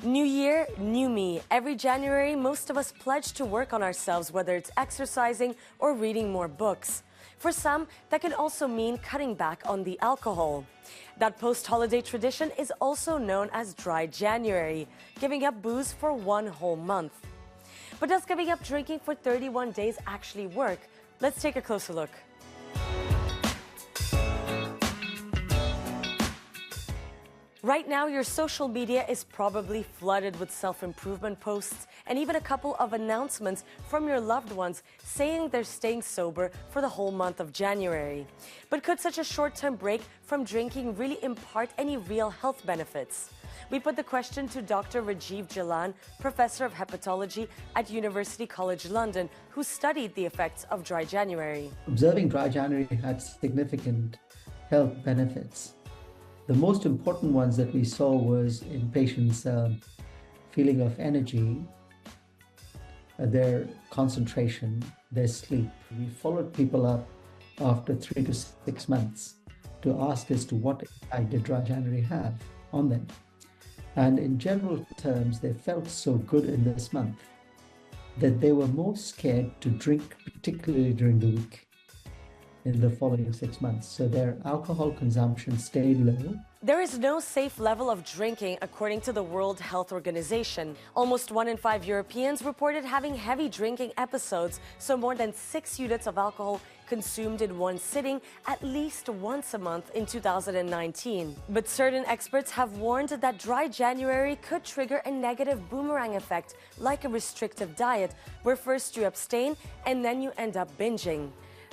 New year, new me. Every January, most of us pledge to work on ourselves, whether it's exercising or reading more books. For some, that can also mean cutting back on the alcohol. That post-holiday tradition is also known as dry January, giving up booze for one whole month. But does giving up drinking for 31 days actually work? Let's take a closer look. Right now, your social media is probably flooded with self-improvement posts and even a couple of announcements from your loved ones saying they're staying sober for the whole month of January. But could such a short-term break from drinking really impart any real health benefits? We put the question to Dr. Rajiv Jalan, Professor of Hepatology at University College London, who studied the effects of dry January. Observing dry January had significant health benefits. The most important ones that we saw was in patients' feeling of energy, their concentration, their sleep. We followed people up after 3 to 6 months to ask as to what impact did dry January have on them. And in general terms, they felt so good in this month that they were more scared to drink, particularly during the week, in the following 6 months. So their alcohol consumption stayed low. There is no safe level of drinking according to the World Health Organization. Almost 1 in 5 Europeans reported having heavy drinking episodes, so more than 6 units of alcohol consumed in one sitting at least once a month in 2019. But certain experts have warned that dry January could trigger a negative boomerang effect, like a restrictive diet, where first you abstain and then you end up binging.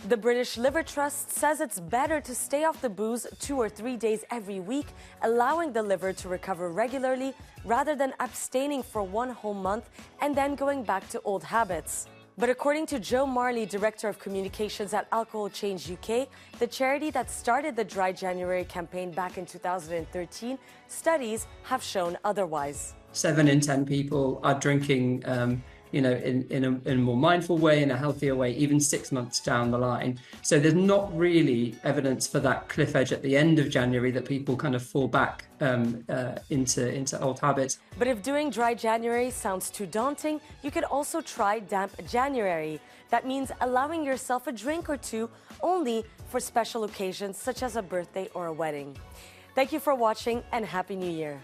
The British Liver Trust says it's better to stay off the booze 2 or 3 days every week, allowing the liver to recover regularly, rather than abstaining for one whole month and then going back to old habits. But according to Joe Marley, Director of Communications at Alcohol Change UK, the charity that started the Dry January campaign back in 2013, studies have shown otherwise. 7 in 10 people are drinking in a more mindful way, in a healthier way, even 6 months down the line. So there's not really evidence for that cliff edge at the end of January that people kind of fall back into old habits. But if doing dry January sounds too daunting, you could also try damp January. That means allowing yourself a drink or two only for special occasions such as a birthday or a wedding. Thank you for watching and Happy New Year.